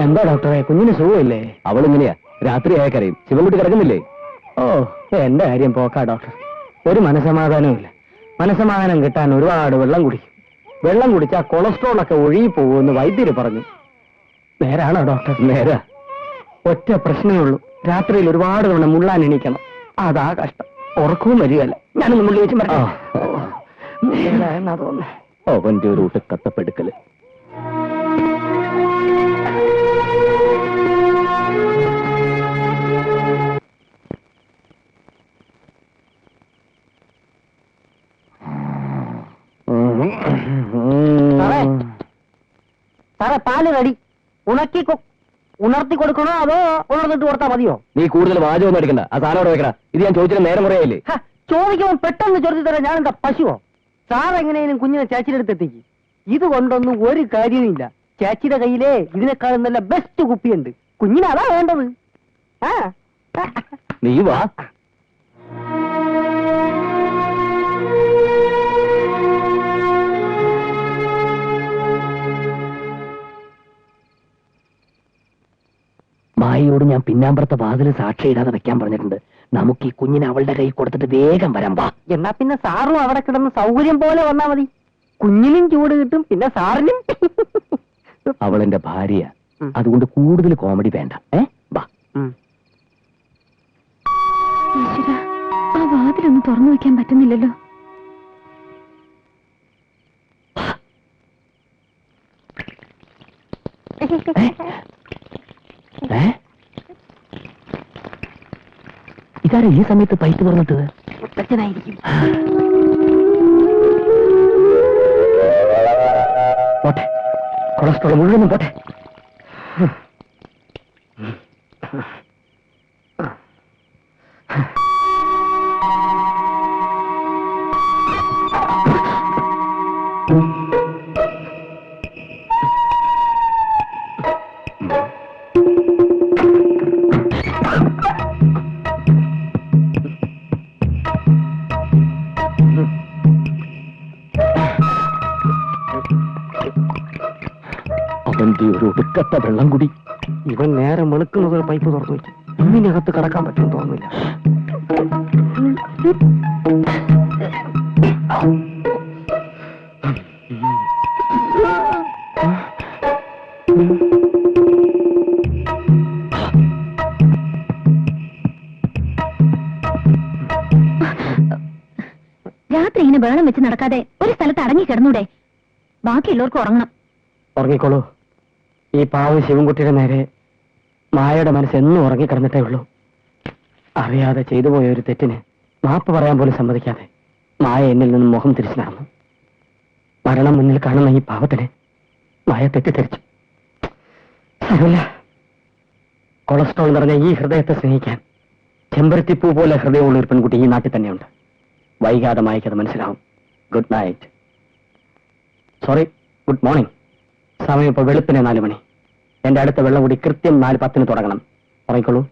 എന്താ ഡോക്ടറെ, കുഞ്ഞിന് സുഖമില്ലേ? അവളിങ്ങനെയാ, രാത്രി ആയക്കറിയും. ശിവൻകുട്ടി കിടക്കുന്നില്ലേ? ഓ, എന്റെ കാര്യം പോക്കാ ഡോക്ടർ. ഒരു മനസമാധാനവും ഇല്ല. മനസമാധാനം കിട്ടാൻ ഒരുപാട് വെള്ളം കുടിക്കും. വെള്ളം കുടിച്ചാൽ കൊളസ്ട്രോളൊക്കെ ഒഴുകി പോകുമെന്ന് വൈദ്യര് പറഞ്ഞു. നേരാണോ ഡോക്ടർ? നേരാ. ഒറ്റ പ്രശ്നമേ ഉള്ളൂ, രാത്രിയിൽ ഒരുപാട് തവണ മുള്ളാൻ എണീക്കണം. അതാ കഷ്ടം. ഉറക്കവും വരികയല്ല. ഞാനൊന്ന് മുള്ളി വെച്ച് എന്നാ തോന്നുന്നു. അവന്റെ ഒരു കത്തപ്പെടുക്കല്. സാറേ, പാല് കടി ഉണർത്തി കൊടുക്കണോ അതോ ഉണർന്നിട്ട് കൊടുത്താൽ മതിയോ? നീ കൂടുതൽ വാചകം അടിക്കണ്ട. ആ സാധനം അവിടെ വെക്കടാ. ഇത് ഞാൻ ചോദിച്ചിട്ട് നേരം കുറയായില്ലേ? ചോദിക്കുമ്പോൾ പെട്ടെന്ന് ചോദിച്ചു തരാം. ഞാൻ എന്താ പശുവോ? സാർ എങ്ങനെയും കുഞ്ഞിനെ ചേച്ചിയുടെ അടുത്ത് എത്തിക്ക്. ഇത് കൊണ്ടൊന്നും ഒരു കാര്യമില്ല. ചേച്ചിയുടെ കയ്യിലെ ഇതിനേക്കാളും നല്ല ബെസ്റ്റ് കുപ്പിയുണ്ട്. കുഞ്ഞിന് അതാ വേണ്ടത്. നീ വാ. മായയോട് ഞാൻ പിന്നാമ്പുറത്തെ വാതില് സാക്ഷിയിടാതെ വെക്കാൻ പറഞ്ഞിട്ടുണ്ട്. നമുക്ക് ഈ കുഞ്ഞിനെ അവളുടെ കൈ കൊടുത്തിട്ട് വേഗം വരാൻ വാ. എന്നാ പിന്നെ സാറും അവിടെ കിടന്ന് സൗകര്യം പോലെ വന്നാ മതി. കുഞ്ഞിനും ചൂട് കിട്ടും, പിന്നെ സാറിനും. അവളെന്റെ ഭാര്യ, അതുകൊണ്ട് കൂടുതൽ കോമഡി വേണ്ട. വാ. ആ വാതിലൊന്നും തുറന്നു വെക്കാൻ പറ്റുന്നില്ലല്ലോ. ഇതാരാ ഈ സമയത്ത് പൈപ്പ് തുറന്നിട്ട്? മുത്തച്ഛനായിരിക്കും. പോട്ടെ, കൊളസ്ട്രോൾ മുഴുവനും പോട്ടെ. അവന്റെ ഒരു ഒടുക്കത്ത വെള്ളം കുടി. ഇവൻ നേരെ വെളുക്കുന്നത് പൈപ്പ് തുറന്നു വെച്ചു. ഇതിനകത്ത് കടക്കാൻ പറ്റുമെന്ന് തോന്നുന്നില്ല. രാത്രി ഇങ്ങനെ ബഹളം വെച്ച് നടക്കാതെ ഒരു സ്ഥലത്ത് അടങ്ങി കിടന്നൂടെ? ബാക്കിയുള്ളവർക്ക് ഉറങ്ങണം. ഉറങ്ങിക്കോളൂ. ഈ പാവ ശിവൻകുട്ടിയുടെ നേരെ മായയുടെ മനസ്സ് എന്നും ഉറങ്ങിക്കിടന്നിട്ടേ ഉള്ളൂ. അറിയാതെ ചെയ്തു പോയ ഒരു തെറ്റിന് മാപ്പ് പറയാൻ പോലും സമ്മതിക്കാതെ മായ എന്നിൽ നിന്നും മുഖം തിരിച്ചു നടന്നു. മരണം മുന്നിൽ കാണുന്ന ഈ പാവത്തിനെ മായ തെറ്റിദ്ധരിച്ചു. സാരമില്ല. കൊളസ്ട്രോൾ നിറഞ്ഞ ഈ ഹൃദയത്തെ സ്നേഹിക്കാൻ ചെമ്പരത്തിപ്പൂ പോലെ ഹൃദയമുള്ള ഒരു പെൺകുട്ടി ഈ നാട്ടിൽ തന്നെയുണ്ട്. വൈകാതെ മായക്കത് മനസ്സിലാവും. Good night. Sorry, good morning. സമയം ഇപ്പോൾ വെളുപ്പിനെ 4 മണി. എന്റെ അടുത്ത വെള്ളം കൂടി കൃത്യം 4:10 തുടങ്ങണം. ഉറങ്ങിക്കോളൂ.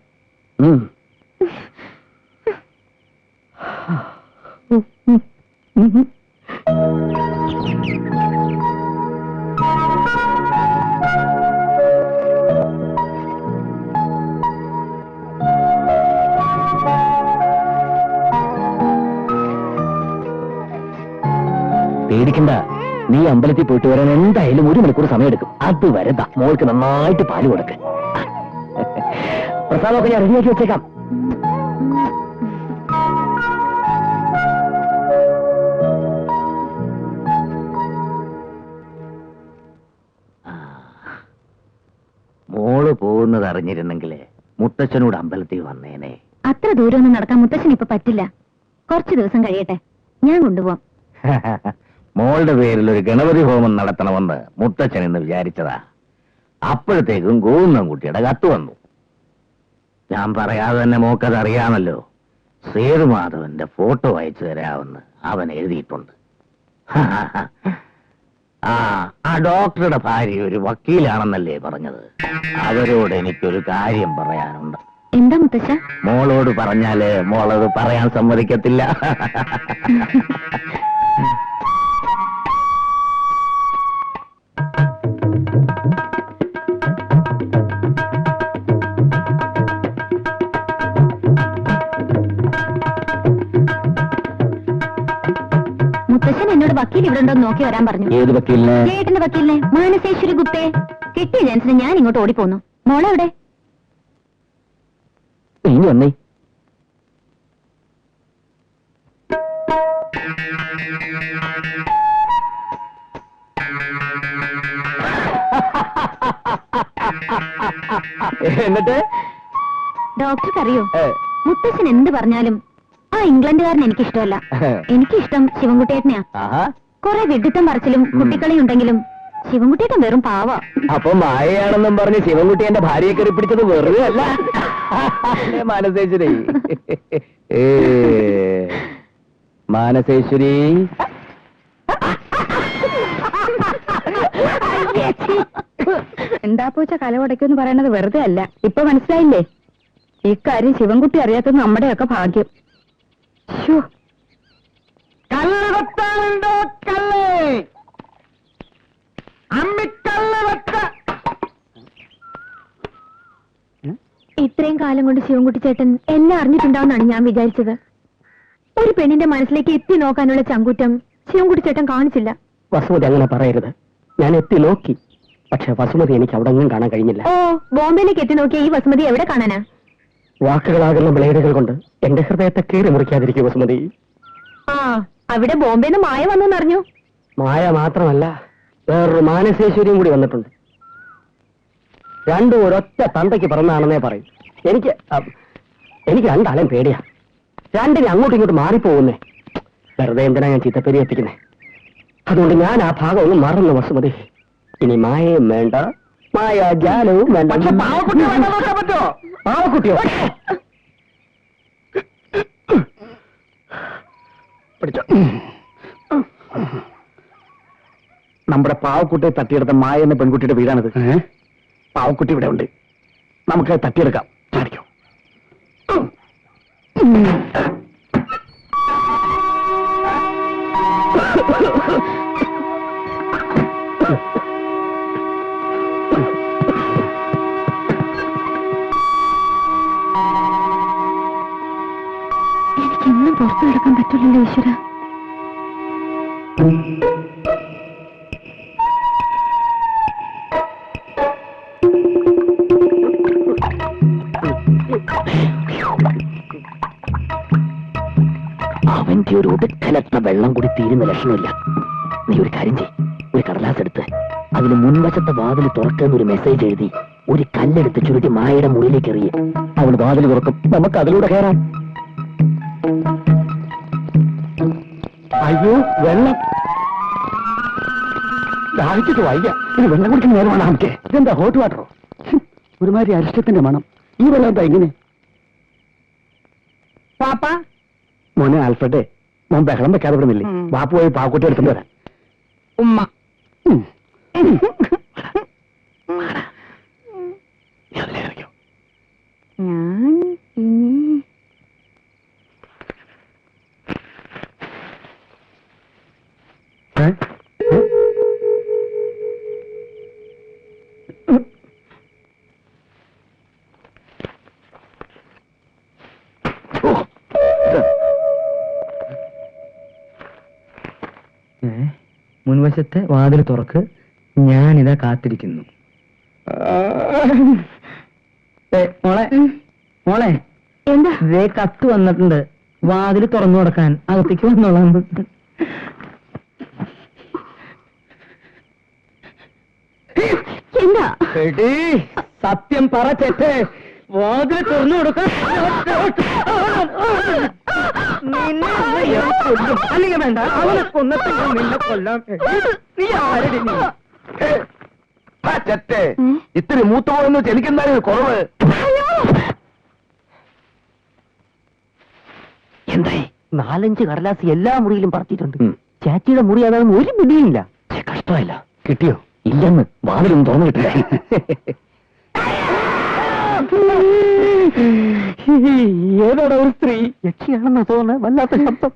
പേടിക്കണ്ട. നീ അമ്പലത്തിൽ പോയിട്ട് വരാൻ എന്തായാലും 1 മണിക്കൂർ സമയമെടുക്കും. അതുവരെ മോൾക്ക് നന്നായിട്ട് പാല് കൊടുക്ക. പ്രസാദമൊക്കെ ഞാൻ റെഡിയാക്കി വെച്ചേക്കാം. മോള് പോകുന്നത് അറിഞ്ഞിരുന്നെങ്കിലേ മുത്തച്ഛനോട് അമ്പലത്തിൽ വന്നേനെ. അത്ര ദൂരമൊന്നും നടക്കാൻ മുത്തച്ഛൻ ഇപ്പൊ പറ്റില്ല. കുറച്ചു ദിവസം കഴിയട്ടെ, ഞാൻ കൊണ്ടുപോവാം. മോളുടെ പേരിൽ ഒരു ഗണപതി ഹോമം നടത്തണമെന്ന് മുത്തച്ഛൻ എന്ന് വിചാരിച്ചതാ. അപ്പോഴത്തേക്കും ഗോവിന്ദൻകുട്ടിയുടെ കത്ത് വന്നു. ഞാൻ പറയാതെ തന്നെ മോക്കത് അറിയാമല്ലോ. സേതുമാധവന്റെ ഫോട്ടോ അയച്ചു തരാമെന്ന് അവൻ എഴുതിയിട്ടുണ്ട്. ആ ഡോക്ടറുടെ ഭാര്യ ഒരു വക്കീലാണെന്നല്ലേ പറഞ്ഞത്. അവരോട് എനിക്കൊരു കാര്യം പറയാനുണ്ട്. എന്താ മുത്തച്ഛ? മോളോട് പറഞ്ഞാല് മോളത് പറയാൻ സമ്മതിക്കത്തില്ല. എന്നോട് വക്കീൽ ഇവിടെ ഉണ്ടോ നോക്കി വരാൻ പറഞ്ഞു. ഏത് വക്കീലിനെ? ചേട്ടന്റെ വക്കീലിനെ, മാനസേശ്വരി ഗുപ്തയെ. കിട്ടിയ ചാൻസിന് ഞാൻ ഇങ്ങോട്ട് ഓടിപ്പോന്നു. മോളെവിടെ? ഇനി വന്നേ. എന്നിട്ട് ഡോക്ടർക്ക് അറിയോ, മുത്തശ്ശൻ എന്ത് പറഞ്ഞാലും ആ ഇംഗ്ലണ്ടുകാരൻ എനിക്കിഷ്ടമല്ല. എനിക്കിഷ്ടം ശിവൻകുട്ടിയേട്ടനെയാ. കുറെ വിഡിത്തം പറച്ചിലും കുട്ടിക്കളിയും ഉണ്ടെങ്കിലും ശിവൻകുട്ടിയേട്ടൻ വെറും പാവാ. അപ്പൊ മായയാണെന്നും പറഞ്ഞ് ശിവൻകുട്ടി എന്റെ ഭാര്യയെ കയറി പിടിച്ചത് വെറുതെ അല്ല. മാനസേശ്വരി, മാനസേശ്വരി, എന്താ പൂച്ച കലവടയ്ക്കെന്ന് പറയണത് വെറുതെ അല്ല. ഇപ്പൊ മനസ്സിലായില്ലേ? ഇക്കാര്യം ശിവൻകുട്ടി അറിയാത്തത് നമ്മുടെയൊക്കെ ഭാഗ്യം. കല്ല് വെട്ടാനുണ്ടോ? കല്ല്, അമ്മിക്കല്ല് വെട്ട. ഇത്രയും കാലം കൊണ്ട് ശിവൻകുട്ടി ചേട്ടൻ എല്ലാം അറിഞ്ഞിട്ടുണ്ടാവുന്നാണ് ഞാൻ വിചാരിച്ചത്. ഒരു പെണ്ണിന്റെ മനസ്സിലേക്ക് എത്തി നോക്കാനുള്ള ചങ്കൂറ്റം ശിവൻകുട്ടി ചേട്ടൻ കാണിച്ചില്ല. വസുമതി അങ്ങനെ പറയരുത്. ഞാൻ എത്തി നോക്കി, പക്ഷെ വസുമതി എനിക്ക് അവിടെ ഒന്നും കാണാൻ കഴിഞ്ഞില്ല. ഓ, ബോംബെയിലേക്ക് എത്തി നോക്കിയ ഈ വസുമതി എവിടെ കാണാനാ? വാക്കുകളാകുന്ന ബ്ലേഡുകൾ കൊണ്ട് എന്റെ ഹൃദയത്തെ കീറി മുറിക്കാതിരിക്കും വസുമതി. ആ, അവിടെ ബോംബെന്ന് മായ വന്നെന്നറിഞ്ഞു. മായ മാത്രമല്ല, വേറൊരു മാനസേശ്വരിയും കൂടി വന്നിട്ടുണ്ട്. രണ്ടും ഒരൊറ്റ തന്തയ്ക്ക് പിറന്നാണെന്നേ പറയും. എനിക്ക് രണ്ടാളെയും പേടിയാ. രണ്ടിനെ അങ്ങോട്ടും ഇങ്ങോട്ടും മാറിപ്പോകുന്നേ. വെറുതെ എന്തിനാ ഞാൻ ചീത്തപ്പേരി എത്തിക്കുന്നേ? അതുകൊണ്ട് ഞാൻ ആ ഭാഗം ഒന്ന് മറന്നു വസുമതി. ഇനി മായയും വേണ്ട, മായ ജാലവും വേണ്ട. പറ്റുമോ? പാവക്കുട്ടിയോ? പിടിച്ചോ. നമ്മുടെ പാവക്കുട്ടിയെ തട്ടിയെടുത്ത മായ എന്ന പെൺകുട്ടിയുടെ വീടാണിത്. പാവക്കുട്ടി ഇവിടെ ഉണ്ട്. നമുക്ക് തട്ടിയെടുക്കാം. ചാടിക്കോ. എനിക്കെന്നും പുറത്തു കിടക്കാൻ പറ്റില്ലല്ലോ ഈശ്വര. അവന്റെ ഒരു ഒടുക്കലത്ത വെള്ളം കൂടി തീരുന്ന ലക്ഷണമില്ല. നീ ഒരു കാര്യം ചെയ്. ഒരു കടലാസ് എടുത്ത് അതിന് മുൻവശത്തെ വാതിൽ തുറക്കുന്ന ഒരു മെസ്സേജ് എഴുതി ഒരു കല്ലെടുത്ത് ചുരുട്ടി മായയുടെ മുറിയിലേക്ക് എറിയ. അവൾ വാതിൽ തുറക്കും. നമുക്ക് അതിലൂടെ കയറാം. അയ്യോ, വെള്ളം ദാഹിച്ചിട്ട് വയ്യ. ഇത് വെള്ളം കുടിക്കുന്ന നേരമാണ് നമുക്ക്. ഇതെന്താ ഹോട്ട് വാട്ടറോ? ഒരുമാതിരി അരിഷ്ടത്തിന്റെ മണം. ഈ വെള്ളം എന്താ ഇങ്ങനെ? പാപ്പ, മോനെ ആൽഫ്രഡേ, മോൻ ബഹളം വെക്കാതെ വിടുന്നില്ലേ? ബാപ്പു പോയി പാവക്കുട്ടി എടുത്തിട്ട് വരാം. ഉമ്മ, മുൻവശത്തെ വാതിൽ തുറക്ക്. ഞാനിതാ കാത്തിരിക്കുന്നു. മോളെ, മോളെ, എന്താ? ദേ കത്ത് വന്നിട്ടുണ്ട്. വാതിൽ തുറന്നു കൊടുക്കാൻ. അകത്തേക്ക് വന്നോളാം. എന്താ? സത്യം പറ ചേട്ടേ, വാതിൽ തുറന്നു കൊടുക്കാൻ. അല്ലെങ്കിൽ വേണ്ട, അവനെ കൊന്നിട്ട് നിന്നെ കൊല്ലാം. നീ ആരുടെ? ചെറ്റേ, ഇത്തിരി മൂത്തുപോയെന്ന് വെച്ച് എനിക്കെന്തായാലും കുറവ്. എന്തായി? 4-5 കടലാസ് എല്ലാ മുറിയിലും പറത്തിയിട്ടുണ്ട്. ചാച്ചിയുടെ മുറി അതാണെന്ന് ഒരു പിടിയില്ല. കഷ്ടമല്ല. കിട്ടിയോ? ഇല്ലെന്ന്. വാതിലൊന്നും തുറന്നു കിട്ടില്ല. ഏതാടാ ഒരു സ്ത്രീ? യക്ഷിയാണെന്ന് തോന്നുന്നു. വല്ലാത്ത ശബ്ദം.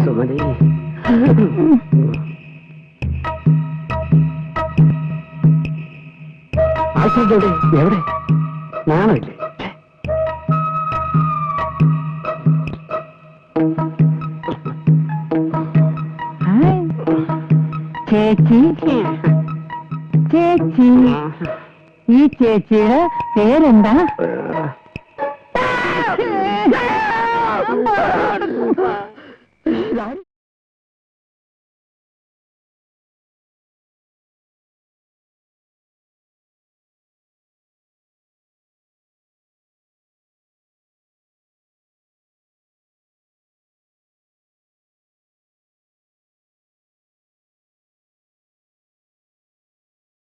സുമതി. ആൾക്കാരുടെ എവിടെ? നാണമില്ലേ? ചേച്ചി ചേച്ചി ഈ ചേച്ചിയുടെ പേരെന്താ?